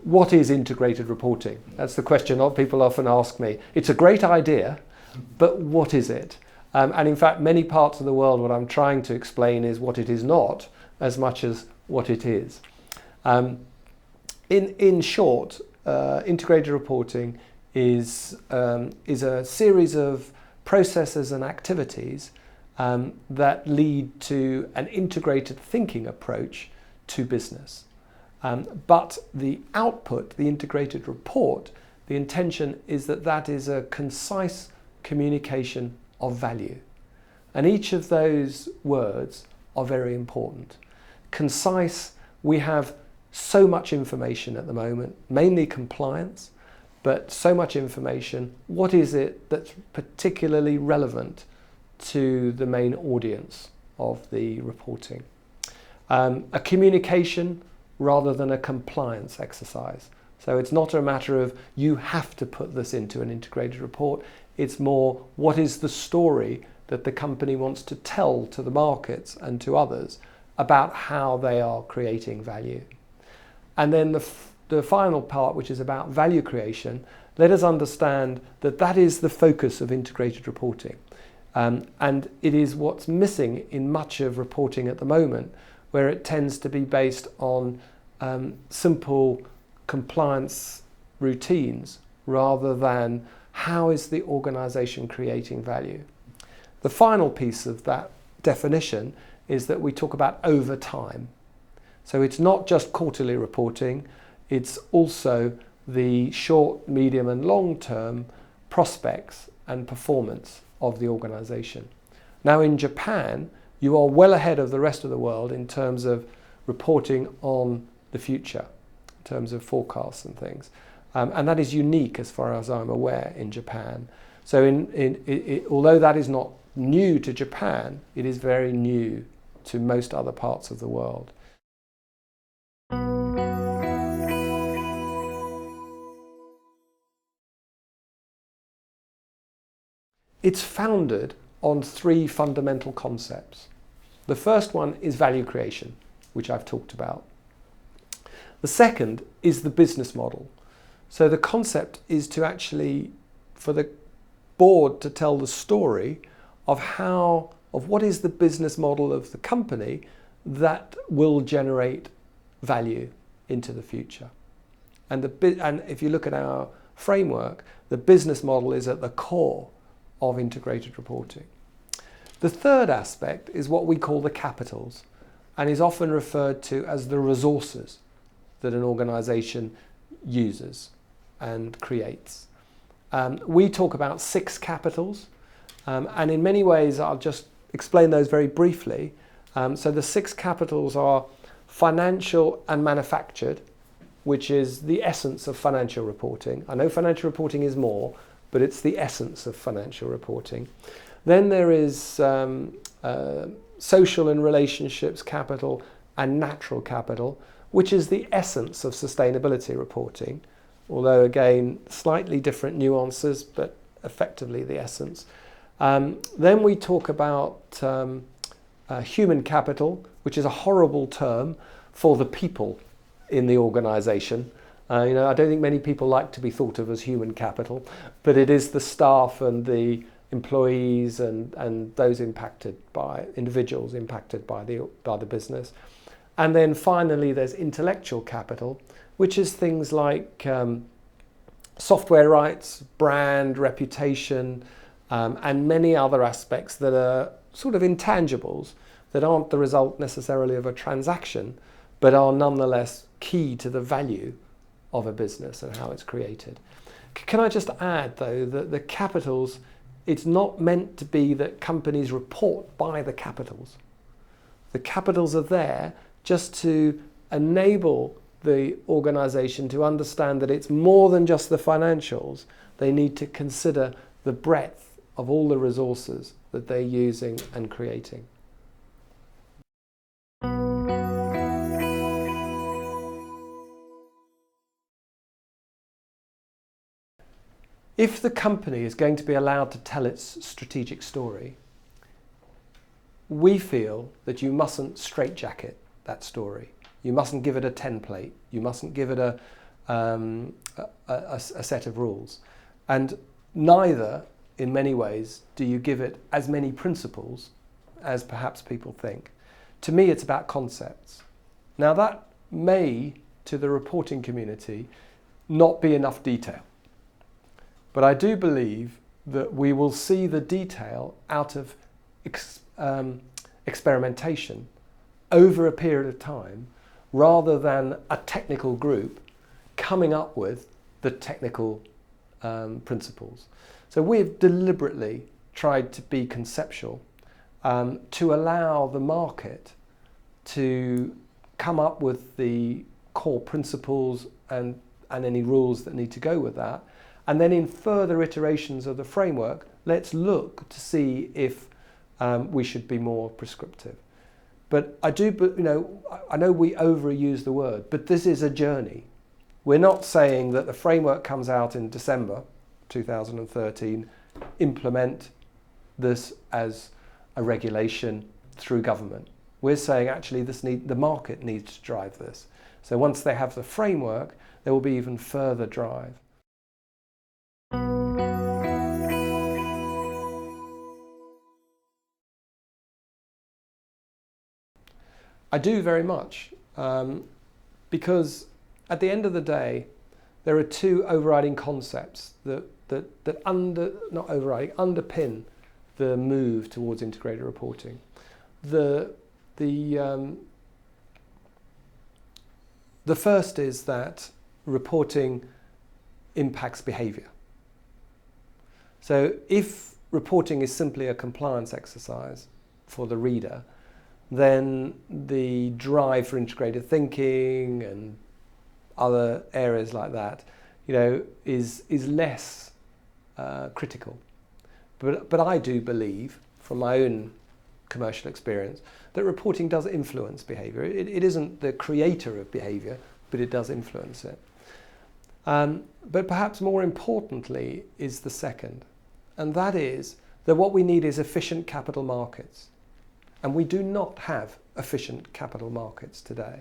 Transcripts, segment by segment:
What is integrated reporting? That's the question people often ask me. It's a great idea, but what is it? And in fact, many parts of the world, what I'm trying to explain is what it is not as much as what it is. In short, integrated reporting is a series of processes and activities that lead to an integrated thinking approach to business. But the output, the integrated report, the intention is that that is a concise communication of value. And each of those words are very important. Concise, we have so much information at the moment, mainly compliance, but so much information. What is it that's particularly relevant to the main audience of the reporting? A communication rather than a compliance exercise. So it's not a matter of you have to put this into an integrated report. It's more, what is the story that the company wants to tell to the markets and to others about how they are creating value. And then the final part, which is about value creation, let us understand that that is the focus of integrated reporting. And it is what's missing in much of reporting at the moment, where it tends to be based on simple compliance routines rather than how is the organization creating value. The final piece of that definition is that we talk about over time. So it's not just quarterly reporting, it's also the short, medium and long-term prospects and performance of the organization. Now in Japan, you are well ahead of the rest of the world in terms of reporting on the future, in terms of forecasts and things. And that is unique as far as I'm aware in Japan. So although that is not new to Japan, it is very new to most other parts of the world. It's founded on three fundamental concepts. The first one is value creation, which I've talked about. The second is the business model. So the concept is to actually, for the board to tell the story of what is the business model of the company that will generate value into the future. And if you look at our framework, the business model is at the core of integrated reporting. The third aspect is what we call the capitals, and is often referred to as the resources that an organization uses and creates. We talk about 6 capitals, and in many ways I'll just explain those very briefly. So the 6 capitals are financial and manufactured, which is the essence of financial reporting. I know financial reporting is more, but it's the essence of financial reporting. Then there is social and relationships capital and natural capital, which is the essence of sustainability reporting, although again, slightly different nuances, but effectively the essence. Then we talk about human capital, which is a horrible term for the people in the organization. I don't think many people like to be thought of as human capital, but it is the staff and the employees and those impacted by individuals impacted by the business. And then finally, there's intellectual capital, which is things like software rights, brand, reputation, and many other aspects that are sort of intangibles that aren't the result necessarily of a transaction, but are nonetheless key to the value of a business and how it's created. Can I just add, though, that the capitals, it's not meant to be that companies report by the capitals. The capitals are there just to enable the organization to understand that it's more than just the financials. They need to consider the breadth of all the resources that they're using and creating. If the company is going to be allowed to tell its strategic story, we feel that you mustn't straitjacket that story. You mustn't give it a template. You mustn't give it a set of rules. And neither, in many ways, do you give it as many principles as perhaps people think. To me, it's about concepts. Now, that may, to the reporting community, not be enough detail. But I do believe that we will see the detail out of experimentation over a period of time, rather than a technical group coming up with the technical principles. So we've deliberately tried to be conceptual, to allow the market to come up with the core principles and any rules that need to go with that. And then in further iterations of the framework, let's look to see if we should be more prescriptive. But I know we overuse the word, but this is a journey. We're not saying that the framework comes out in December 2013, implement this as a regulation through government. We're saying actually the market needs to drive this. So once they have the framework, there will be even further drive. I do very much, because at the end of the day, there are two overriding concepts that underpin the move towards integrated reporting. The first is that reporting impacts behaviour. So if reporting is simply a compliance exercise for the reader, then the drive for integrated thinking and other areas like that, is less critical. But I do believe, from my own commercial experience, that reporting does influence behaviour. It isn't the creator of behaviour, but it does influence it. But perhaps more importantly is the second, and that is that what we need is efficient capital markets. And we do not have efficient capital markets today.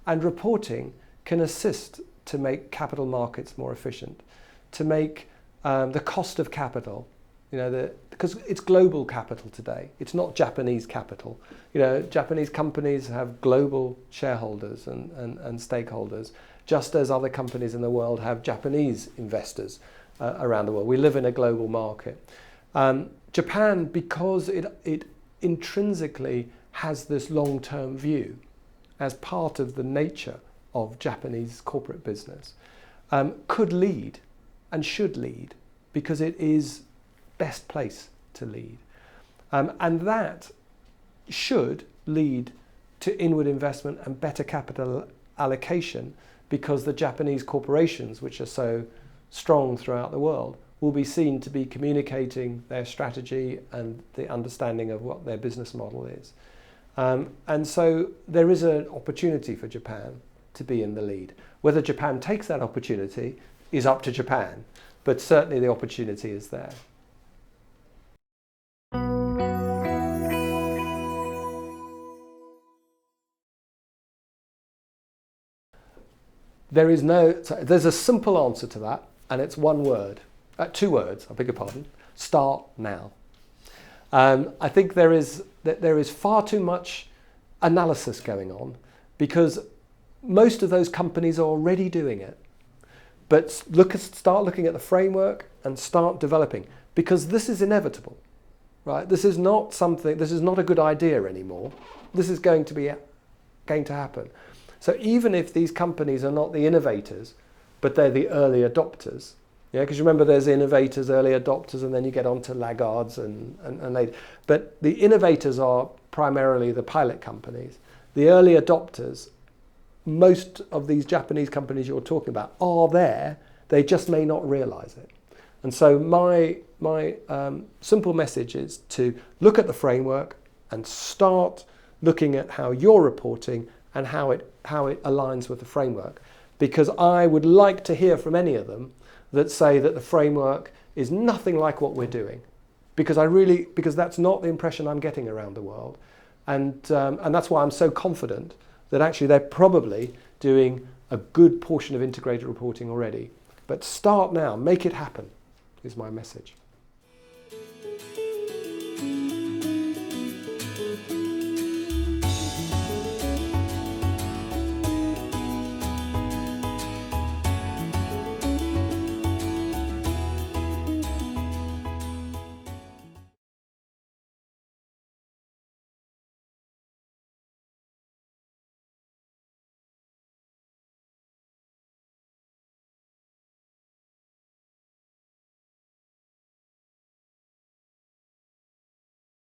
And reporting can assist to make capital markets more efficient, to make the cost of capital, because it's global capital today. It's not Japanese capital. Japanese companies have global shareholders and stakeholders, just as other companies in the world have Japanese investors around the world. We live in a global market. Japan, because it intrinsically has this long-term view as part of the nature of Japanese corporate business, could lead and should lead, because it is best place to lead. And that should lead to inward investment and better capital allocation, because the Japanese corporations, which are so strong throughout the world, will be seen to be communicating their strategy and the understanding of what their business model is. And so there is an opportunity for Japan to be in the lead. Whether Japan takes that opportunity is up to Japan, but certainly the opportunity is there. There's a simple answer to that, and it's one word. 2 words, I beg your pardon. Start now. I think there is far too much analysis going on, because most of those companies are already doing it. But start looking at the framework and start developing, because this is inevitable, right? This is not a good idea anymore. This is going to happen. So even if these companies are not the innovators, but they're the early adopters. Yeah, because remember, there's innovators, early adopters, and then you get on to laggards and later. But the innovators are primarily the pilot companies. The early adopters, most of these Japanese companies you're talking about are there. They just may not realize it. And so my simple message is to look at the framework and start looking at how you're reporting and how it aligns with the framework. Because I would like to hear from any of them that say that the framework is nothing like what we're doing, because that's not the impression I'm getting around the world, and that's why I'm so confident that actually they're probably doing a good portion of integrated reporting already. But start now, make it happen, is my message.